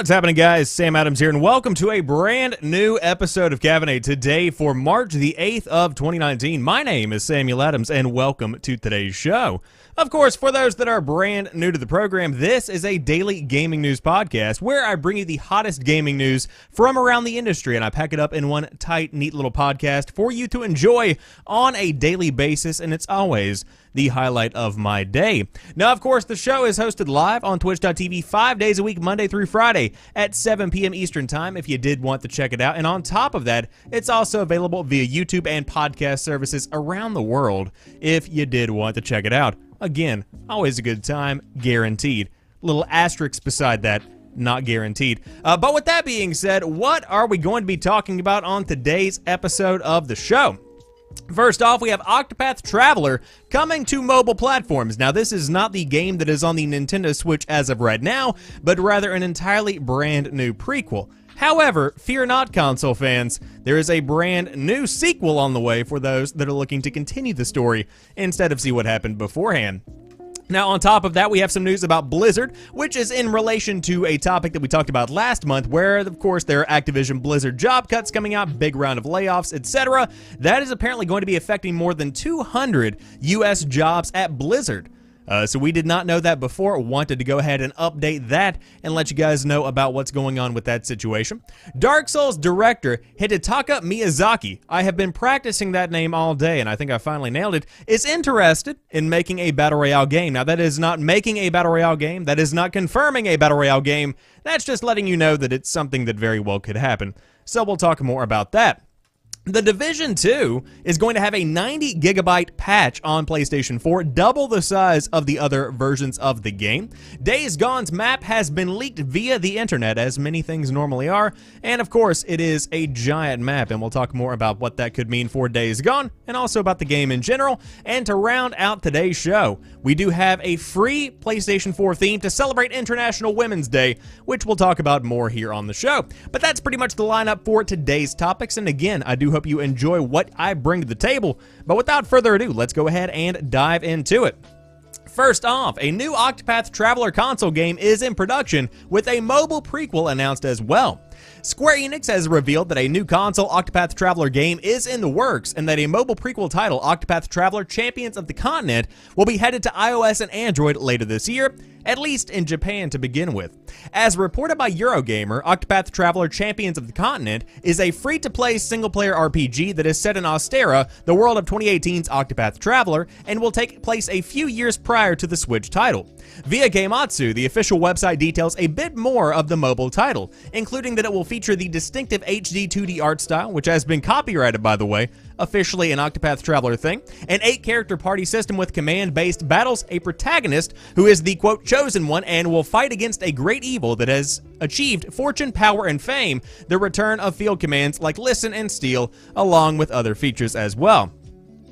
What's happening, guys? Sam Adams here, and welcome to a brand new episode of Caffeinate today for March the 8th of 2019. My name is Samuel Adams, and welcome to today's show. Of course, for those that are brand new to the program, this is a daily gaming news podcast where I bring you the hottest gaming news from around the industry, and I pack it up in one tight, neat little podcast for you to enjoy on a daily basis, and it's always the highlight of my day. Now, of course, the show is hosted live on twitch.tv 5 days a week, Monday through Friday at 7 p.m. Eastern Time if you did want to check it out. And on top of that, it's also available via YouTube and podcast services around the world if you did want to check it out. Again, always a good time, guaranteed. Little asterisk beside that, not guaranteed. But with that being said, what are we going to be talking about on today's episode of the show? First off, we have Octopath Traveler coming to mobile platforms. Now, this is not the game that is on the Nintendo Switch as of right now, but rather an entirely brand new prequel. However, fear not, console fans, there is a brand new sequel on the way for those that are looking to continue the story instead of see what happened beforehand. Now, on top of that, we have some news about Blizzard, which is in relation to a topic that we talked about last month, where, of course, there are Activision Blizzard job cuts coming out, big round of layoffs, etc. That is apparently going to be affecting more than 200 U.S. jobs at Blizzard. So we did not know that before. Wanted to go ahead and update that and let you guys know about what's going on with that situation. Dark Souls director Hidetaka Miyazaki, I have been practicing that name all day and I think I finally nailed it, is interested in making a Battle Royale game. Now, that is not making a Battle Royale game. That is not confirming a Battle Royale game. That's just letting you know that it's something that very well could happen. So we'll talk more about that. The Division 2 is going to have a 90 gigabyte patch on PlayStation 4, double the size of the other versions of the game. Days Gone's map has been leaked via the internet, as many things normally are, and of course it is a giant map, and we'll talk more about what that could mean for Days Gone, and also about the game in general. And to round out today's show, we do have a free PlayStation 4 theme to celebrate International Women's Day, which we'll talk about more here on the show. But that's pretty much the lineup for today's topics, and again, I do hope you enjoy what I bring to the table. But without further ado, let's go ahead and dive into it. First off, a new Octopath Traveler console game is in production, with a mobile prequel announced as well. Square Enix has revealed that a new console Octopath Traveler game is in the works, and that a mobile prequel title, Octopath Traveler Champions of the Continent, will be headed to iOS and Android later this year, at least in Japan to begin with. As reported by Eurogamer, Octopath Traveler Champions of the Continent is a free-to-play single-player RPG that is set in Austera, the world of 2018's Octopath Traveler, and will take place a few years prior to the Switch title. Via Gameatsu, the official website details a bit more of the mobile title, including that it will feature the distinctive HD 2D art style, which has been copyrighted, by the way, officially an Octopath Traveler thing, an 8-character party system with command-based battles, a protagonist who is the, quote, chosen one and will fight against a great evil that has achieved fortune, power, and fame, the return of field commands like listen and steal, along with other features as well.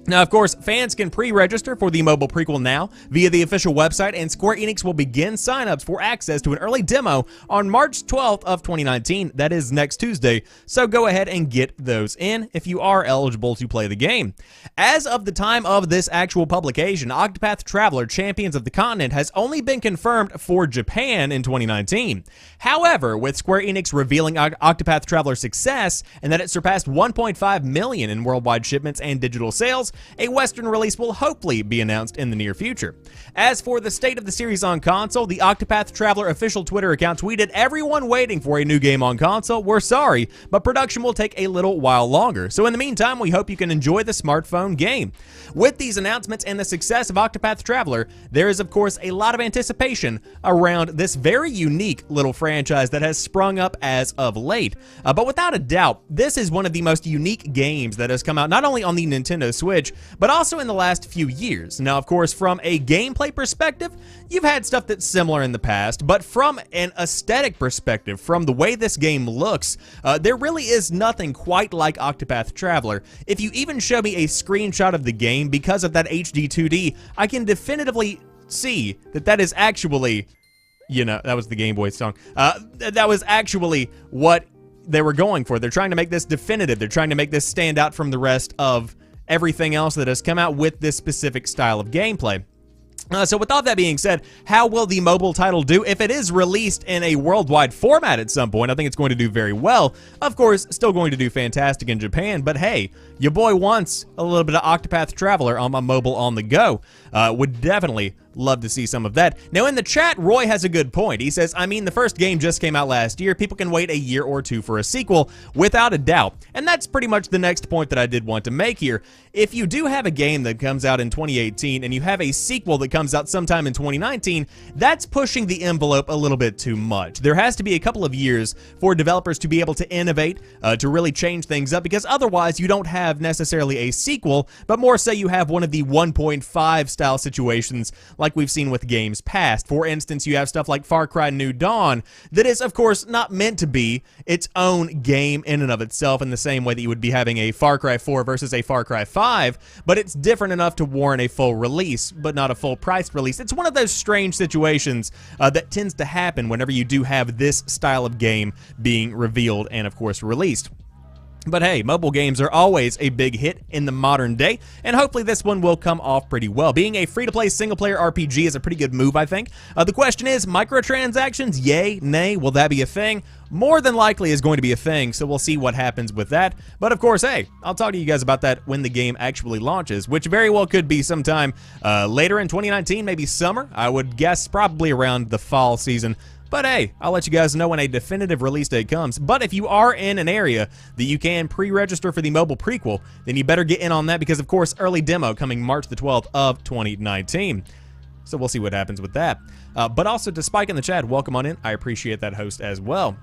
Now, of course, fans can pre-register for the mobile prequel now via the official website, and Square Enix will begin signups for access to an early demo on March 12th of 2019. That is next Tuesday, so go ahead and get those in if you are eligible to play the game. As of the time of this actual publication, Octopath Traveler Champions of the Continent has only been confirmed for Japan in 2019. However, with Square Enix revealing Octopath Traveler's success and that it surpassed 1.5 million in worldwide shipments and digital sales, a Western release will hopefully be announced in the near future. As for the state of the series on console, the Octopath Traveler official Twitter account tweeted, "Everyone waiting for a new game on console, we're sorry, but production will take a little while longer. So in the meantime, we hope you can enjoy the smartphone game." With these announcements and the success of Octopath Traveler, there is of course a lot of anticipation around this very unique little franchise that has sprung up as of late. But without a doubt, this is one of the most unique games that has come out not only on the Nintendo Switch, but also in the last few years. Now, of course, from a gameplay perspective, you've had stuff that's similar in the past, but from an aesthetic perspective, from the way this game looks, there really is nothing quite like Octopath Traveler. If you even show me a screenshot of the game, because of that HD 2D, I can definitively see that that is actually, you know, that was the Game Boy song, that was actually what they were going for. They're trying to make this definitive. They're trying to make this stand out from the rest of everything else that has come out with this specific style of gameplay. So with all that being said, how will the mobile title do if it is released in a worldwide format at some point? I think it's going to do very well. Of course, still going to do fantastic in Japan, but hey, your boy wants a little bit of Octopath Traveler on my mobile on the go. Would definitely love to see some of that. Now in the chat, Roy has a good point. He says, I mean, the first game just came out last year. People can wait a year or two for a sequel, without a doubt. And that's pretty much the next point that I did want to make here. If you do have a game that comes out in 2018 and you have a sequel that comes out sometime in 2019, that's pushing the envelope a little bit too much. There has to be a couple of years for developers to be able to innovate, to really change things up, because otherwise you don't have necessarily a sequel, but more so you have one of the 1.5 style situations like we've seen with games past. For instance, you have stuff like Far Cry New Dawn that is, of course, not meant to be its own game in and of itself in the same way that you would be having a Far Cry 4 versus a Far Cry 5, but it's different enough to warrant a full release, but not a full priced release. It's one of those strange situations that tends to happen whenever you do have this style of game being revealed and, of course, released. But hey, mobile games are always a big hit in the modern day, and hopefully this one will come off pretty well. Being a free-to-play single-player RPG is a pretty good move, I think. The question is, microtransactions, yay, nay, will that be a thing? More than likely is going to be a thing, so we'll see what happens with that. But of course, hey, I'll talk to you guys about that when the game actually launches, which very well could be sometime later in 2019, maybe summer. I would guess probably around the fall season. But hey, I'll let you guys know when a definitive release date comes. But if you are in an area that you can pre-register for the mobile prequel, then you better get in on that because, of course, early demo coming March the 12th of 2019. So we'll see what happens with that. But also to Spike in the chat, welcome on in. I appreciate that host as well.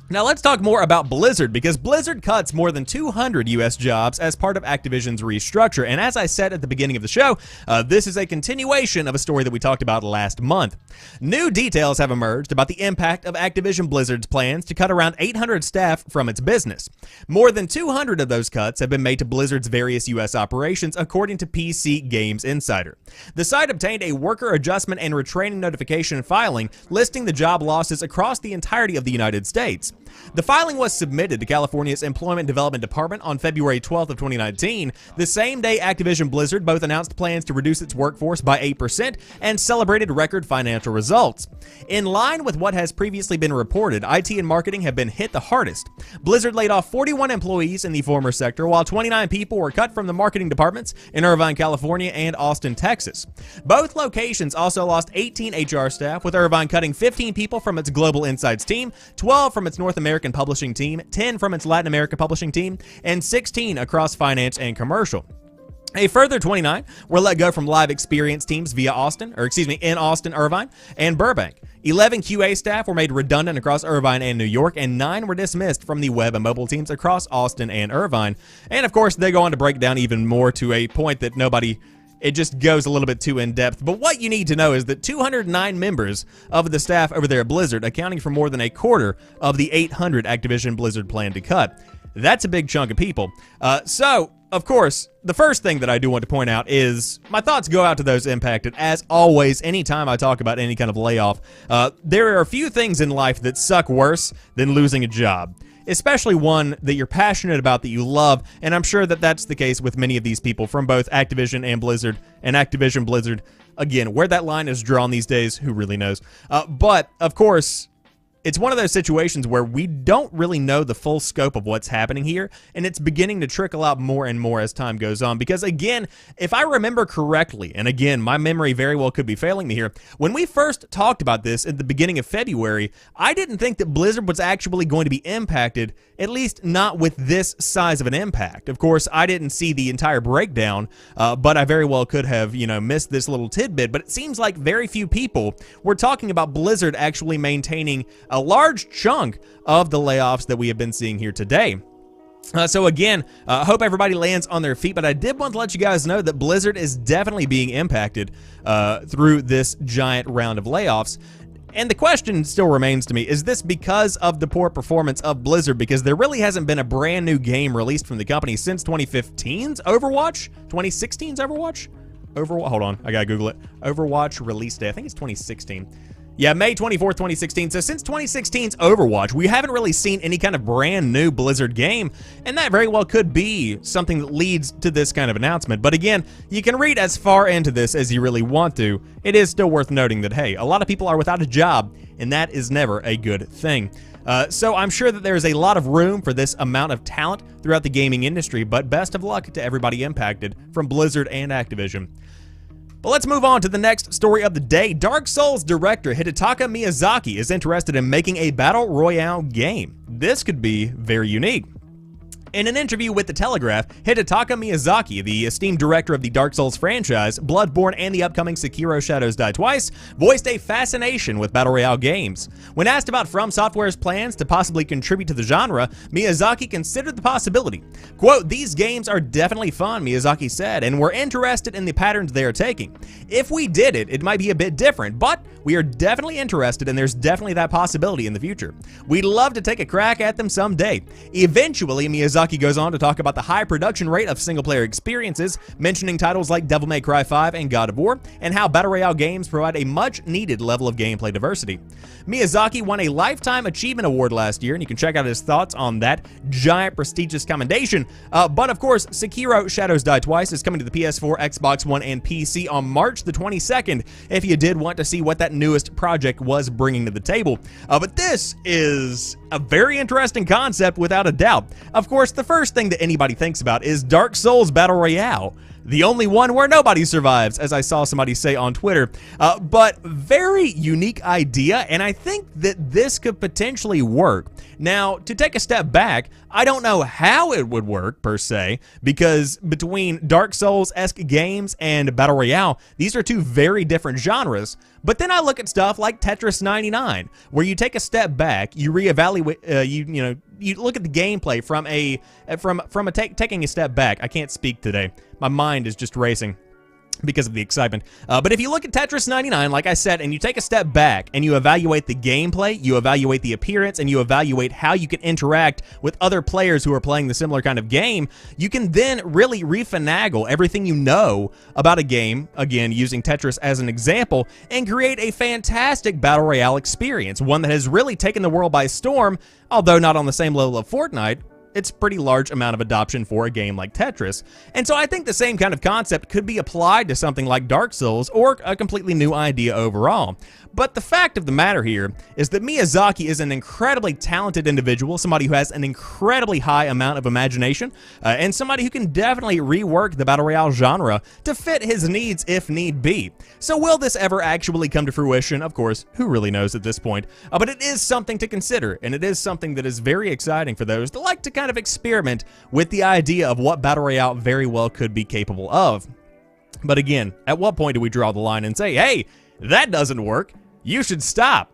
Now let's talk more about Blizzard, because Blizzard cuts more than 200 US jobs as part of Activision's restructure. And as I said at the beginning of the show, this is a continuation of a story that we talked about last month. New details have emerged about the impact of Activision Blizzard's plans to cut around 800 staff from its business. More than 200 of those cuts have been made to Blizzard's various US operations, according to PC Games Insider. The site obtained a worker adjustment and retraining notification filing listing the job losses across the entirety of the United States. The filing was submitted to California's Employment Development Department on February 12th of 2019, the same day Activision Blizzard both announced plans to reduce its workforce by 8% and celebrated record financial results. In line with what has previously been reported, IT and marketing have been hit the hardest. Blizzard laid off 41 employees in the former sector, while 29 people were cut from the marketing departments in Irvine, California and Austin, Texas. Both locations also lost 18 HR staff, with Irvine cutting 15 people from its Global Insights team, 12 from its North American publishing team, 10 from its Latin America publishing team, and 16 across finance and commercial. A further 29 were let go from live experience teams in Austin, Irvine, and Burbank. 11 QA staff were made redundant across Irvine and New York, and 9 were dismissed from the web and mobile teams across Austin and Irvine. And of course, they go on to break down even more to a point that it just goes a little bit too in-depth. But what you need to know is that 209 members of the staff over there at Blizzard, accounting for more than a quarter of the 800 Activision Blizzard plan to cut. That's a big chunk of people. So, of course, the first thing that I do want to point out is my thoughts go out to those impacted. As always, anytime I talk about any kind of layoff, there are a few things in life that suck worse than losing a job. Especially one that you're passionate about, that you love, and I'm sure that that's the case with many of these people from both Activision and Blizzard, and Activision Blizzard. Again, where that line is drawn these days, who really knows? But, of course, it's one of those situations where we don't really know the full scope of what's happening here, and it's beginning to trickle out more and more as time goes on. Because again, if I remember correctly, and again, my memory very well could be failing me here, when we first talked about this at the beginning of February, I didn't think that Blizzard was actually going to be impacted, at least not with this size of an impact. Of course, I didn't see the entire breakdown, but I very well could have, missed this little tidbit. But it seems like very few people were talking about Blizzard actually maintaining a large chunk of the layoffs that we have been seeing here today. So again, hope everybody lands on their feet, but I did want to let you guys know that Blizzard is definitely being impacted through this giant round of layoffs. And the question still remains to me, is this because of the poor performance of Blizzard? Because there really hasn't been a brand new game released from the company since 2015's Overwatch? 2016's Overwatch? Hold on, I gotta Google it. Overwatch release day, I think it's 2016. Yeah, May 24th, 2016. So since 2016's Overwatch, we haven't really seen any kind of brand new Blizzard game, and that very well could be something that leads to this kind of announcement. But again, you can read as far into this as you really want to. It is still worth noting that, hey, a lot of people are without a job, and that is never a good thing. So I'm sure that there's a lot of room for this amount of talent throughout the gaming industry, but best of luck to everybody impacted from Blizzard and Activision. But let's move on to the next story of the day. Dark Souls director Hidetaka Miyazaki is interested in making a battle royale game. This could be very unique. In an interview with The Telegraph, Hidetaka Miyazaki, the esteemed director of the Dark Souls franchise, Bloodborne, and the upcoming Sekiro Shadows Die Twice, voiced a fascination with Battle Royale games. When asked about From Software's plans to possibly contribute to the genre, Miyazaki considered the possibility. Quote, "These games are definitely fun," Miyazaki said, "and we're interested in the patterns they are taking. If we did it, it might be a bit different, but we are definitely interested and there's definitely that possibility in the future. We'd love to take a crack at them someday." Eventually, Miyazaki goes on to talk about the high production rate of single-player experiences, mentioning titles like Devil May Cry 5 and God of War, and how Battle Royale games provide a much-needed level of gameplay diversity. Miyazaki won a Lifetime Achievement Award last year, and you can check out his thoughts on that giant, prestigious commendation. But of course, Sekiro Shadows Die Twice is coming to the PS4, Xbox One, and PC on March the 22nd, if you did want to see what that newest project was bringing to the table. But this is a very interesting concept without a doubt. Of course, the first thing that anybody thinks about is Dark Souls Battle Royale. The only one where nobody survives, as I saw somebody say on Twitter. But very unique idea, and I think that this could potentially work. Now, to take a step back, I don't know how it would work, per se, because between Dark Souls-esque games and Battle Royale, these are two very different genres. But then I look at stuff like Tetris 99, where you take a step back, you reevaluate, you look at the gameplay from taking a step back. I can't speak today. My mind is just racing because of the excitement. But if you look at Tetris 99, like I said, and you take a step back and you evaluate the gameplay, you evaluate the appearance, and you evaluate how you can interact with other players who are playing the similar kind of game, you can then really refinagle everything you know about a game, again, using Tetris as an example, and create a fantastic Battle Royale experience, one that has really taken the world by storm, although not on the same level of Fortnite. It's a pretty large amount of adoption for a game like Tetris. And so I think the same kind of concept could be applied to something like Dark Souls or a completely new idea overall. But the fact of the matter here is that Miyazaki is an incredibly talented individual, somebody who has an incredibly high amount of imagination, and somebody who can definitely rework the Battle Royale genre to fit his needs if need be. So will this ever actually come to fruition? Of course, who really knows at this point? But it is something to consider, and it is something that is very exciting for those that like to kind of experiment with the idea of what Battle Royale very well could be capable of. But again, at what point do we draw the line and say, hey, that doesn't work, you should stop?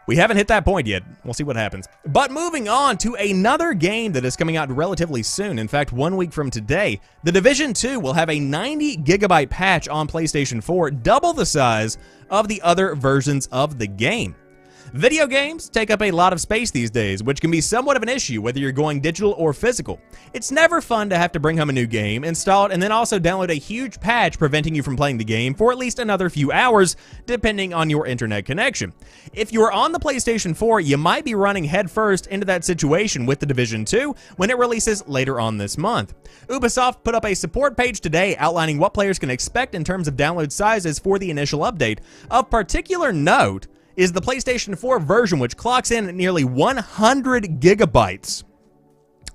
We haven't hit that point yet. We'll see what happens. But moving on to another game that is coming out relatively soon. In fact, 1 week from today, The Division 2 will have a 90GB patch on PlayStation 4, double the size of the other versions of the game. Video games take up a lot of space these days, which can be somewhat of an issue whether you're going digital or physical. It's never fun to have to bring home a new game, install it, and then also download a huge patch preventing you from playing the game for at least another few hours, depending on your internet connection. If you're on the PlayStation 4, you might be running headfirst into that situation with The Division 2 when it releases later on this month. Ubisoft put up a support page today outlining what players can expect in terms of download sizes for the initial update. Of particular note is the PlayStation 4 version, which clocks in at nearly 100 gigabytes.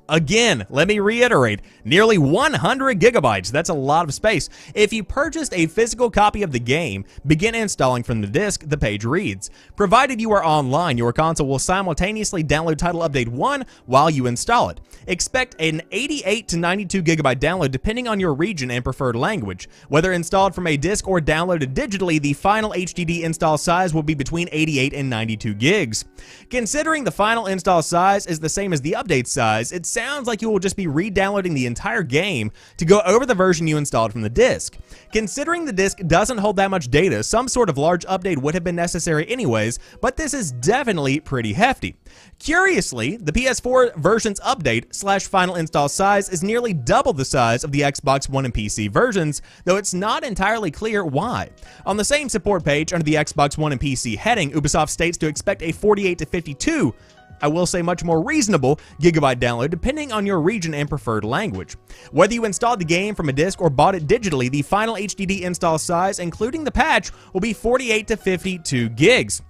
Again, let me reiterate, nearly 100 gigabytes. That's a lot of space. If you purchased a physical copy of the game, begin installing from the disc, the page reads. Provided you are online, your console will simultaneously download Title Update 1 while you install it. Expect an 88 to 92 gigabyte download depending on your region and preferred language. Whether installed from a disc or downloaded digitally, the final HDD install size will be between 88 and 92 gigs. Considering the final install size is the same as the update size, it's sounds like you will just be re-downloading the entire game to go over the version you installed from the disc. Considering the disc doesn't hold that much data, some sort of large update would have been necessary anyways, but this is definitely pretty hefty. Curiously, the PS4 version's update / final install size is nearly double the size of the Xbox One and PC versions, though it's not entirely clear why. On the same support page under the Xbox One and PC heading, Ubisoft states to expect a 48 to 52, I will say much more reasonable, gigabyte download depending on your region and preferred language. Whether you installed the game from a disc or bought it digitally, the final HDD install size, including the patch, will be 48 to 52 gigs.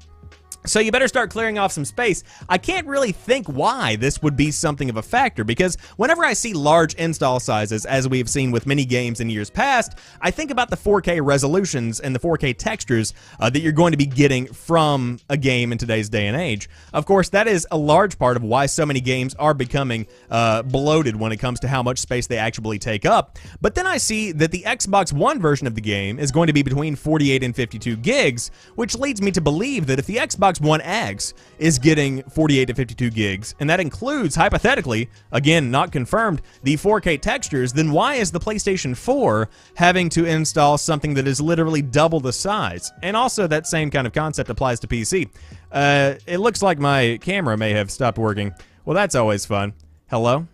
So you better start clearing off some space. I can't really think why this would be something of a factor, because whenever I see large install sizes, as we've seen with many games in years past, I think about the 4K resolutions and the 4K textures that you're going to be getting from a game in today's day and age. Of course, that is a large part of why so many games are becoming bloated when it comes to how much space they actually take up. But then I see that the Xbox One version of the game is going to be between 48 and 52 gigs, which leads me to believe that if the Xbox One X is getting 48 to 52 gigs, and that includes, hypothetically, again, not confirmed, the 4K textures, then why is the PlayStation 4 having to install something that is literally double the size? And also, that same kind of concept applies to PC. It looks like my camera may have stopped working. Well, that's always fun. Hello?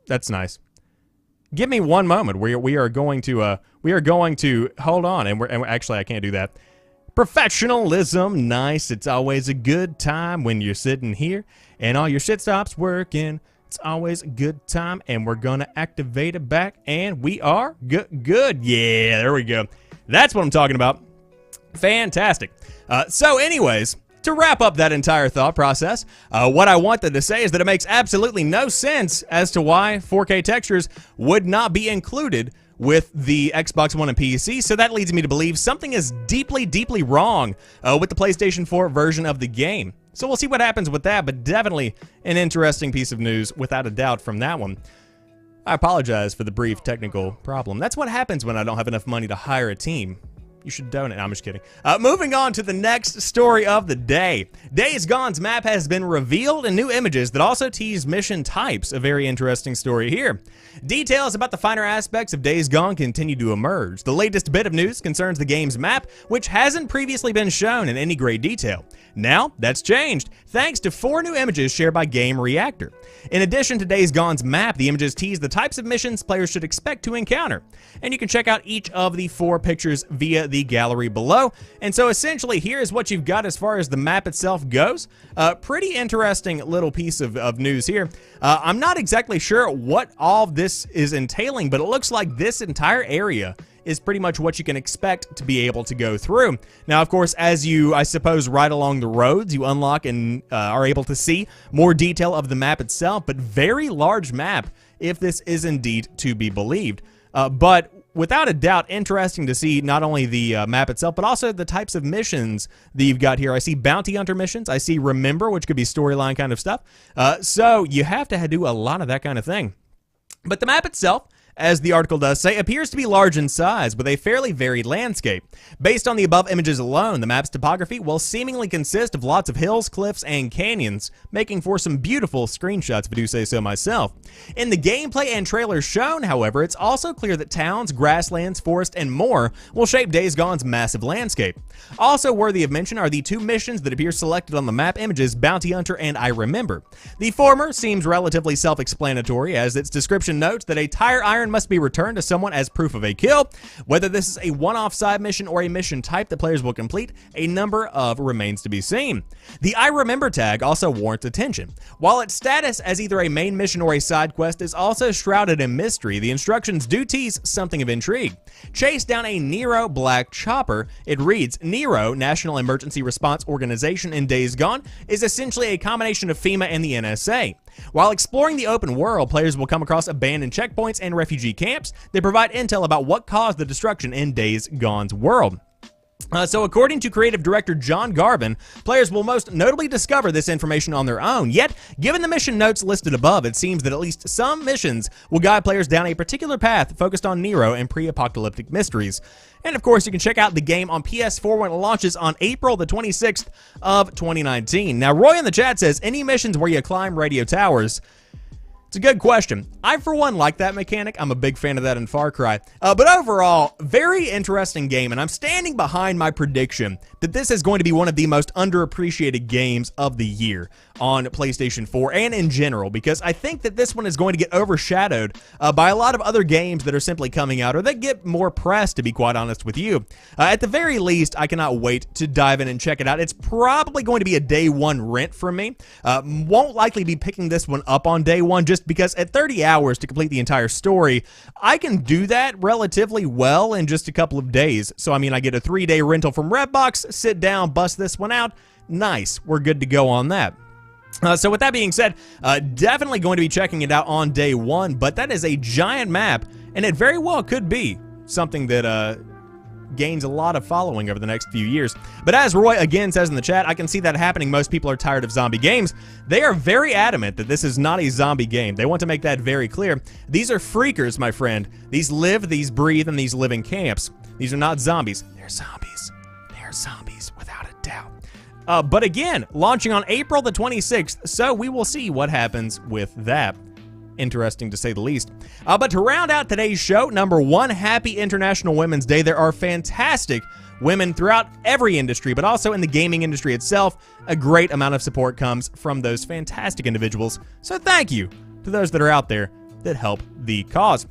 That's nice. Give me one moment. We are going to hold on, and actually, I can't do that. Professionalism, nice. It's always a good time when you're sitting here and all your shit stops working. It's always a good time, and we're gonna activate it back, and we are good. Yeah, there we go. That's what I'm talking about. Fantastic. So anyways, to wrap up that entire thought process, what I wanted to say is that it makes absolutely no sense as to why 4K textures would not be included with the Xbox One and PC, so that leads me to believe something is deeply, deeply wrong with the PlayStation 4 version of the game. So we'll see what happens with that, but definitely an interesting piece of news, without a doubt, from that one. I apologize for the brief technical problem. That's what happens when I don't have enough money to hire a team. You should donate. No, I'm just kidding. Moving on to the next story of the day. Days Gone's map has been revealed in new images that also tease mission types. A very interesting story here. Details about the finer aspects of Days Gone continue to emerge. The latest bit of news concerns the game's map, which hasn't previously been shown in any great detail. Now, that's changed, thanks to 4 new images shared by Game Reactor. In addition to Days Gone's map, the images tease the types of missions players should expect to encounter. And you can check out each of the 4 pictures via the gallery below. And so essentially, here's what you've got as far as the map itself goes. Pretty interesting little piece of news here. I'm not exactly sure what all of this is entailing, but it looks like this entire area is pretty much what you can expect to be able to go through. Now, of course, as you, I suppose, ride along the roads, you unlock and are able to see more detail of the map itself, but very large map if this is indeed to be believed. But without a doubt, interesting to see not only the map itself, but also the types of missions that you've got here. I see bounty hunter missions. I see remember, which could be storyline kind of stuff. So you have to do a lot of that kind of thing. But the map itself, as the article does say, appears to be large in size with a fairly varied landscape. Based on the above images alone, the map's topography will seemingly consist of lots of hills, cliffs, and canyons, making for some beautiful screenshots if I do say so myself. In the gameplay and trailers shown, however, it's also clear that towns, grasslands, forest, and more will shape Days Gone's massive landscape. Also worthy of mention are the 2 missions that appear selected on the map images, Bounty Hunter and I Remember. The former seems relatively self-explanatory, as its description notes that a tire iron must be returned to someone as proof of a kill. Whether this is a one-off side mission or a mission type that players will complete, a number of remains to be seen. The I Remember tag also warrants attention. While its status as either a main mission or a side quest is also shrouded in mystery, the instructions do tease something of intrigue. Chase down a Nero black chopper. It reads, Nero, National Emergency Response Organization in Days Gone, is essentially a combination of FEMA and the NSA. While exploring the open world, players will come across abandoned checkpoints and refugee camps that provide intel about what caused the destruction in Days Gone's world. So according to creative director John Garvin, players will most notably discover this information on their own. Yet, given the mission notes listed above, it seems that at least some missions will guide players down a particular path focused on Nero and pre-apocalyptic mysteries. And of course, you can check out the game on PS4 when it launches on April the 26th of 2019. Now, Roy in the chat says, any missions where you climb radio towers. It's a good question. I, for one, like that mechanic. I'm a big fan of that in Far Cry. But overall, very interesting game, and I'm standing behind my prediction that this is going to be one of the most underappreciated games of the year on PlayStation 4 and in general, because I think that this one is going to get overshadowed by a lot of other games that are simply coming out or that get more press, to be quite honest with you. At the very least, I cannot wait to dive in and check it out. It's probably going to be a day one rent from me. Won't likely be picking this one up on day one, just because at 30 hours to complete the entire story, I can do that relatively well in just a couple of days. So, I mean, I get a 3-day rental from Redbox, sit down, bust this one out. Nice. We're good to go on that. So with that being said, definitely going to be checking it out on day one, but that is a giant map, and it very well could be something that gains a lot of following over the next few years. But as Roy again says in the chat, I can see that happening. Most people are tired of zombie games. They are very adamant that this is not a zombie game. They want to make that very clear. These are freakers, my friend. These live, these breathe, and these live in camps. These are not zombies. They're zombies. They're zombies, without a doubt. But again, launching on April the 26th, so we will see what happens with that. Interesting to say the least. But to round out today's show, number one, happy International Women's Day. There are fantastic women throughout every industry, but also in the gaming industry itself. A great amount of support comes from those fantastic individuals. So thank you to those that are out there that help the cause.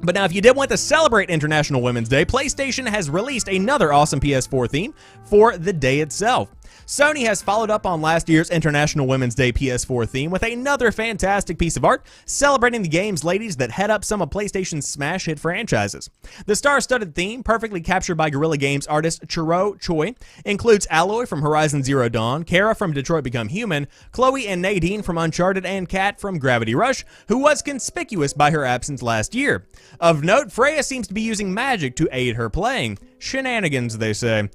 But now, if you did want to celebrate International Women's Day, PlayStation has released another awesome PS4 theme for the day itself. Sony has followed up on last year's International Women's Day PS4 theme with another fantastic piece of art celebrating the game's ladies that head up some of PlayStation's smash hit franchises. The star-studded theme, perfectly captured by Guerrilla Games artist Chiro Choi, includes Aloy from Horizon Zero Dawn, Kara from Detroit Become Human, Chloe and Nadine from Uncharted, and Kat from Gravity Rush, who was conspicuous by her absence last year. Of note, Freya seems to be using magic to aid her playing. Shenanigans, they say.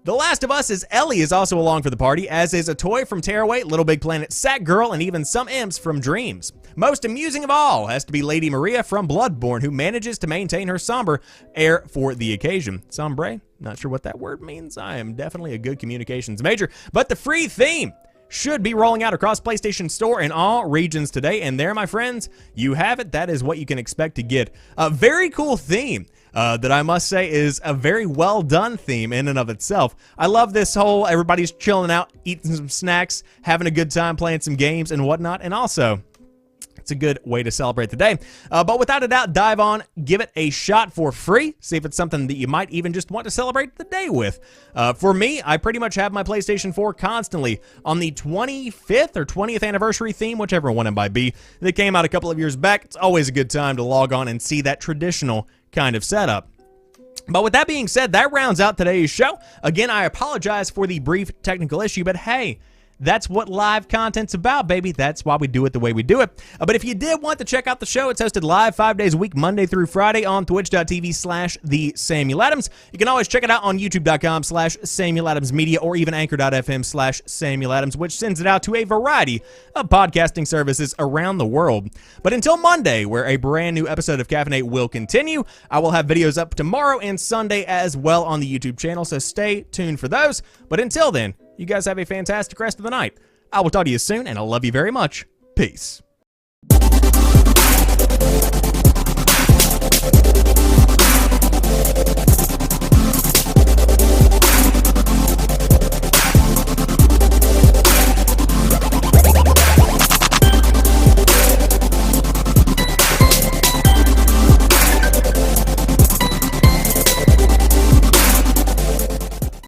The Last of Us' Ellie is also along for the party, as is a toy from Tearaway, Little Big Planet Sack Girl, and even some imps from Dreams. Most amusing of all has to be Lady Maria from Bloodborne, who manages to maintain her somber air for the occasion. Sombre? Not sure what that word means. I am definitely a good communications major. But the free theme should be rolling out across PlayStation Store in all regions today. And there, my friends, you have it. That is what you can expect to get. A very cool theme. That I must say is a very well done theme in and of itself. I love this whole everybody's chilling out, eating some snacks, having a good time, playing some games and whatnot, and also it's a good way to celebrate the day. But without a doubt, dive on, give it a shot for free, see if it's something that you might even just want to celebrate the day with. For me, I pretty much have my PlayStation 4 constantly on the 25th or 20th anniversary theme, whichever one it might be, that came out a couple of years back. It's always a good time to log on and see that traditional kind of setup. But with that being said, that rounds out today's show. Again, I apologize for the brief technical issue, but hey, that's what live content's about, baby. That's why we do it the way we do it. But if you did want to check out the show, it's hosted live 5 days a week, Monday through Friday on twitch.tv/TheSamuelAdams. You can always check it out on youtube.com/SamuelAdamsMedia or even anchor.fm/SamuelAdams, which sends it out to a variety of podcasting services around the world. But until Monday, where a brand new episode of Caffeinate will continue, I will have videos up tomorrow and Sunday as well on the YouTube channel, so stay tuned for those. But until then, you guys have a fantastic rest of the night. I will talk to you soon, and I love you very much. Peace.